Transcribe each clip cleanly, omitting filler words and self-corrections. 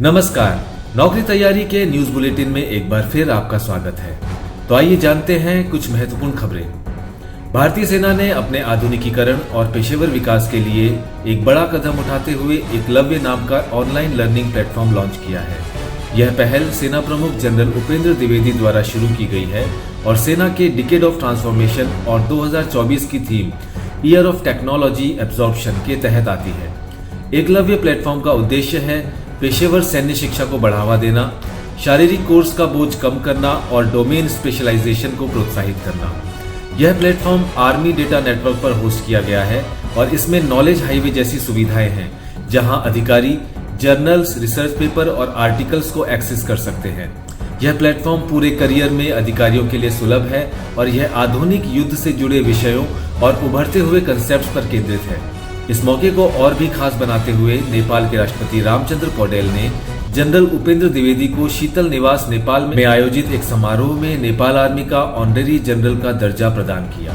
नमस्कार। नौकरी तैयारी के न्यूज बुलेटिन में एक बार फिर आपका स्वागत है। तो आइए जानते हैं कुछ महत्वपूर्ण खबरें। भारतीय सेना ने अपने आधुनिकीकरण और पेशेवर विकास के लिए एक बड़ा कदम उठाते हुए एकलव्य नाम का ऑनलाइन लर्निंग प्लेटफॉर्म लॉन्च किया है। यह पहल सेना प्रमुख जनरल उपेंद्र द्विवेदी द्वारा शुरू की गई है और सेना के डिकेड ऑफ ट्रांसफॉर्मेशन और 2024 की theme year of technology absorption के तहत आती है। एकलव्य प्लेटफॉर्म का उद्देश्य है पेशेवर सैन्य शिक्षा को बढ़ावा देना, शारीरिक कोर्स का बोझ कम करना और डोमेन स्पेशलाइजेशन को प्रोत्साहित करना। यह प्लेटफॉर्म आर्मी डेटा नेटवर्क पर होस्ट किया गया है और इसमें नॉलेज हाईवे जैसी सुविधाएं हैं, जहां अधिकारी जर्नल्स, रिसर्च पेपर और आर्टिकल्स को एक्सेस कर सकते हैं। यह प्लेटफॉर्म पूरे करियर में अधिकारियों के लिए सुलभ है और यह आधुनिक युद्ध से जुड़े विषयों और उभरते हुए कंसेप्ट पर केंद्रित है। इस मौके को और भी खास बनाते हुए नेपाल के राष्ट्रपति रामचंद्र पौडेल ने जनरल उपेंद्र द्विवेदी को शीतल निवास नेपाल में आयोजित एक समारोह में नेपाल आर्मी का ऑनरेरी जनरल का दर्जा प्रदान किया।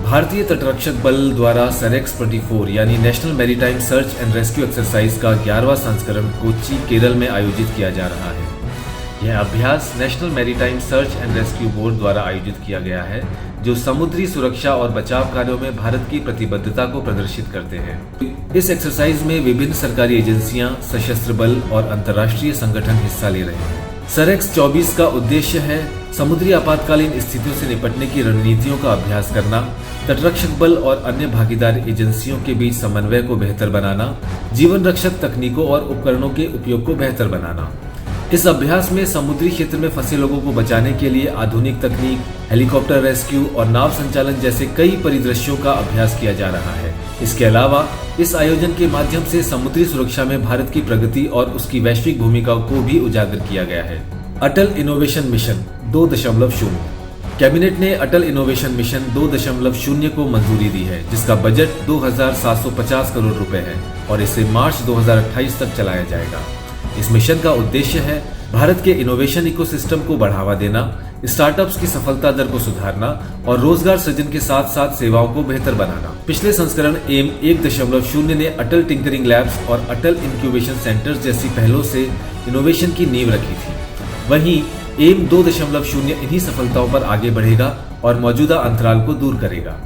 भारतीय तटरक्षक बल द्वारा सरेक्स 24 यानी national maritime search and rescue exercise का 11वां संस्करण कोच्चि, केरल में आयोजित किया जा रहा है। यह अभ्यास national maritime search and rescue board द्वारा आयोजित किया गया है, जो समुद्री सुरक्षा और बचाव कार्यों में भारत की प्रतिबद्धता को प्रदर्शित करते हैं। इस एक्सरसाइज में विभिन्न सरकारी एजेंसियां, सशस्त्र बल और अंतर्राष्ट्रीय संगठन हिस्सा ले रहे हैं। सरेक्स 24 का उद्देश्य है समुद्री आपातकालीन स्थितियों से निपटने की रणनीतियों का अभ्यास करना, तटरक्षक बल और अन्य भागीदार एजेंसियों के बीच समन्वय को बेहतर बनाना, जीवन रक्षक तकनीकों और उपकरणों के उपयोग को बेहतर बनाना। इस अभ्यास में समुद्री क्षेत्र में फंसे लोगों को बचाने के लिए आधुनिक तकनीक, हेलीकॉप्टर रेस्क्यू और नाव संचालन जैसे कई परिदृश्यों का अभ्यास किया जा रहा है। इसके अलावा इस आयोजन के माध्यम से समुद्री सुरक्षा में भारत की प्रगति और उसकी वैश्विक भूमिका को भी उजागर किया गया है। अटल इनोवेशन मिशन 2.0 कैबिनेट ने अटल इनोवेशन मिशन 2.0 को मंजूरी दी है, जिसका बजट 2750 करोड़ रुपए है और इसे मार्च 2028 तक चलाया जाएगा। इस मिशन का उद्देश्य है भारत के इनोवेशन इकोसिस्टम को बढ़ावा देना, स्टार्टअप्स की सफलता दर को सुधारना और रोजगार सृजन के साथ साथ सेवाओं को बेहतर बनाना। पिछले संस्करण एम 1.0 ने अटल टिंकरिंग लैब्स और अटल इंक्यूबेशन सेंटर्स जैसी पहलों से इनोवेशन की नींव रखी थी। वहीं एम 2.0 इन्हीं सफलताओं पर आगे बढ़ेगा और मौजूदा अंतराल को दूर करेगा।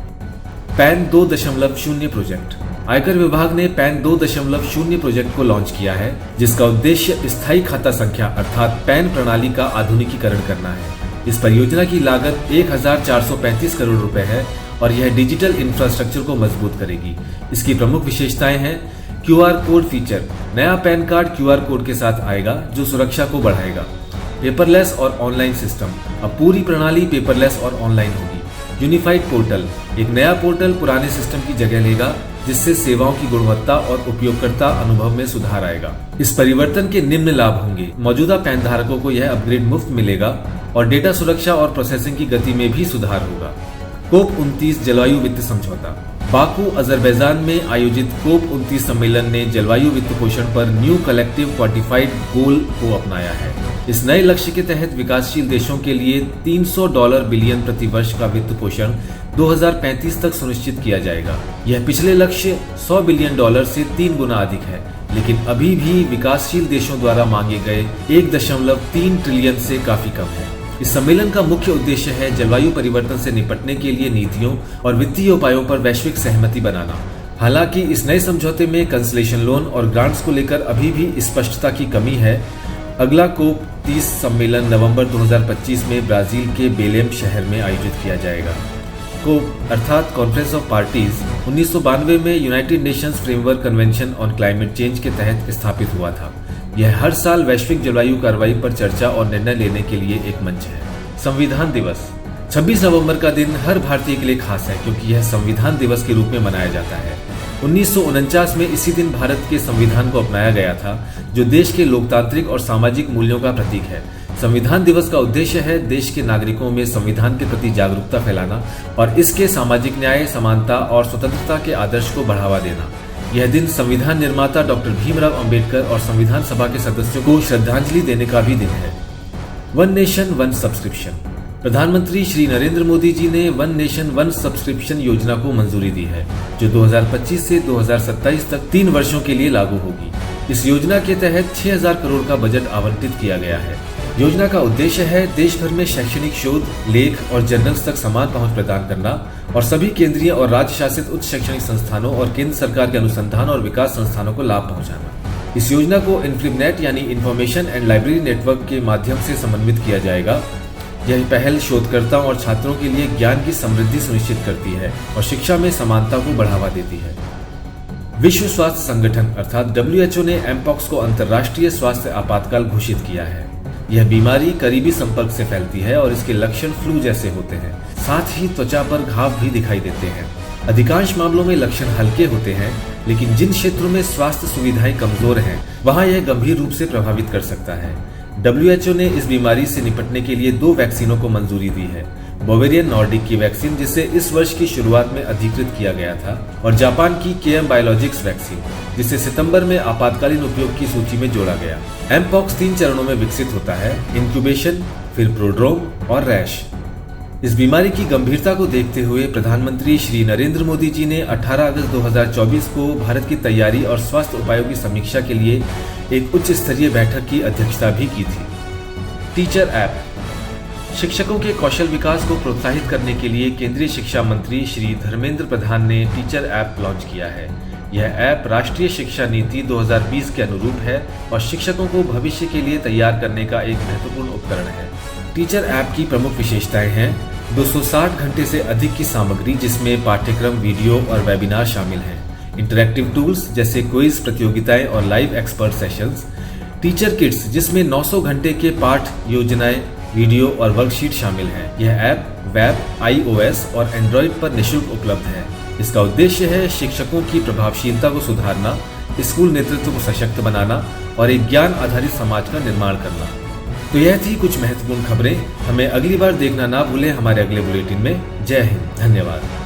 Pan 2.0 project. आयकर विभाग ने पैन 2.0 प्रोजेक्ट को लॉन्च किया है, जिसका उद्देश्य स्थायी खाता संख्या अर्थात पैन प्रणाली का आधुनिकीकरण करना है। इस परियोजना की लागत 1435 करोड़ रुपए है और यह डिजिटल इंफ्रास्ट्रक्चर को मजबूत करेगी। इसकी प्रमुख विशेषताएं हैं QR कोड फीचर। नया पैन कार्ड QR कोड के साथ आएगा, जो सुरक्षा को बढ़ाएगा। पेपरलेस और ऑनलाइन सिस्टम। अब पूरी प्रणाली पेपरलेस और ऑनलाइन होगी। Unified portal. एक नया पोर्टल पुराने सिस्टम की जगह लेगा, जिससे सेवाओं की गुणवत्ता और उपयोगकर्ता अनुभव में सुधार आएगा। इस परिवर्तन के निम्न लाभ होंगे। मौजूदा पैन धारकों को यह अपग्रेड मुफ्त मिलेगा और डेटा सुरक्षा और प्रोसेसिंग की गति में भी सुधार होगा। कोप 29 जलवायु वित्त समझौता। बाकू, अजरबैजान में आयोजित कोप 29 सम्मेलन ने जलवायु वित्त पोषण पर न्यू कलेक्टिव क्वांटिफाइड गोल को अपनाया है। इस नए लक्ष्य के तहत विकासशील देशों के लिए $300 बिलियन प्रति वर्ष का वित्त पोषण 2035 तक सुनिश्चित किया जाएगा। यह पिछले लक्ष्य $100 बिलियन से 3 गुना अधिक है, लेकिन अभी भी विकासशील देशों द्वारा मांगे गए 1.3 ट्रिलियन से काफी कम है। इस सम्मेलन का मुख्य उद्देश्य है जलवायु परिवर्तन से निपटने के लिए नीतियों और वित्तीय उपायों पर वैश्विक सहमति बनाना। हालांकि इस नए समझौते में कंसलेशन लोन और ग्रांट्स को लेकर अभी भी स्पष्टता की कमी है। अगला कोप 30 सम्मेलन नवंबर 2025 में ब्राजील के बेलेम शहर में आयोजित किया जाएगा। कोप अर्थात कॉन्फ्रेंस ऑफ पार्टीज 1992 में United Nations framework convention on climate change के तहत स्थापित हुआ था। यह हर साल वैश्विक जलवायु कार्रवाई पर चर्चा और निर्णय लेने के लिए एक मंच है। संविधान दिवस। 26 नवंबर का दिन हर भारतीय के लिए खास है, क्योंकि यह संविधान दिवस के रूप में मनाया जाता है। 1949 में इसी दिन भारत के संविधान को अपनाया गया था, जो देश के लोकतांत्रिक और सामाजिक मूल्यों का प्रतीक है। संविधान दिवस का उद्देश्य है देश के नागरिकों में संविधान के प्रति जागरूकता फैलाना और इसके सामाजिक न्याय, समानता और स्वतंत्रता के आदर्श को बढ़ावा देना। यह दिन संविधान निर्माता डॉक्टर भीमराव अंबेडकर और संविधान सभा के सदस्यों को श्रद्धांजलि देने का भी दिन है। One nation one subscription. प्रधानमंत्री श्री नरेंद्र मोदी जी ने वन नेशन वन सब्सक्रिप्शन योजना को मंजूरी दी है, जो 2025 से 2027 तक 3 वर्षों के लिए लागू होगी। इस योजना के तहत 6000 करोड़ का बजट आवंटित किया गया है। योजना का उद्देश्य है देश भर में शैक्षणिक शोध, लेख और जर्नल्स तक समान पहुंच प्रदान करना और सभी केंद्रीय और राज्य शासित उच्च शैक्षणिक संस्थानों और केंद्र सरकार के अनुसंधान और विकास संस्थानों को लाभ पहुंचाना। इस योजना को इन्फ्लिमनेट यानी इंफॉर्मेशन एंड लाइब्रेरी नेटवर्क के माध्यम से समन्वित किया जाएगा। यह पहल शोधकर्ताओं और छात्रों के लिए ज्ञान की समृद्धि सुनिश्चित करती है और शिक्षा में समानता को बढ़ावा देती है। विश्व स्वास्थ्य संगठन अर्थात WHO ने एमपॉक्स को अंतर्राष्ट्रीय स्वास्थ्य आपातकाल घोषित किया है। यह बीमारी करीबी संपर्क से फैलती है और इसके लक्षण फ्लू जैसे होते हैं। साथ ही त्वचा पर घाव भी दिखाई देते हैं। अधिकांश मामलों में लक्षण हल्के होते हैं, लेकिन जिन क्षेत्रों में स्वास्थ्य सुविधाएं कमजोर हैं, वहां यह गंभीर रूप से प्रभावित कर सकता है। WHO ने इस बीमारी से निपटने के लिए 2 वैक्सीनों को मंजूरी दी है। बोवेरियन नॉर्डिक की वैक्सीन, जिसे इस वर्ष की शुरुआत में अधिकृत किया गया था, और जापान की KM बायोलॉजिक्स वैक्सीन, जिसे सितंबर में आपातकालीन उपयोग की सूची में जोड़ा गया। एमपॉक्स 3 चरणों में विकसित होता है: इंक्यूबेशन, फिर प्रोड्रोम और रैश। इस बीमारी की गंभीरता को देखते हुए प्रधानमंत्री श्री नरेंद्र मोदी जी ने 18 अगस्त 2024 को भारत की तैयारी और स्वास्थ्य उपायों की समीक्षा के लिए एक उच्च स्तरीय बैठक की अध्यक्षता भी की थी। Teacher app. शिक्षकों के कौशल विकास को प्रोत्साहित करने के लिए केंद्रीय शिक्षा मंत्री श्री धर्मेंद्र प्रधान ने टीचर ऐप लॉन्च किया है। यह ऐप राष्ट्रीय शिक्षा नीति 2020 के अनुरूप है और शिक्षकों को भविष्य के लिए तैयार करने का एक महत्वपूर्ण उपकरण है। टीचर ऐप की प्रमुख विशेषताएं हैं: 260 घंटे से अधिक की सामग्री, जिसमें पाठ्यक्रम, वीडियो और वेबिनार शामिल हैं। इंटरैक्टिव टूल्स जैसे क्विज, प्रतियोगिताएं और live expert sessions. Teacher kits, जिसमें 900 घंटे के पाठ योजनाएं, वीडियो और वर्कशीट शामिल हैं। यह ऐप वेब, iOS और एंड्रॉइड पर निःशुल्क उपलब्ध है। इसका उद्देश्य है शिक्षकों की प्रभावशीलता को सुधारना, स्कूल नेतृत्व को सशक्त बनाना और एक ज्ञान आधारित समाज का निर्माण करना। तो यह थी कुछ महत्वपूर्ण खबरें। हमें अगली बार देखना ना भूलें हमारे अगले बुलेटिन में। जय हिंद, धन्यवाद।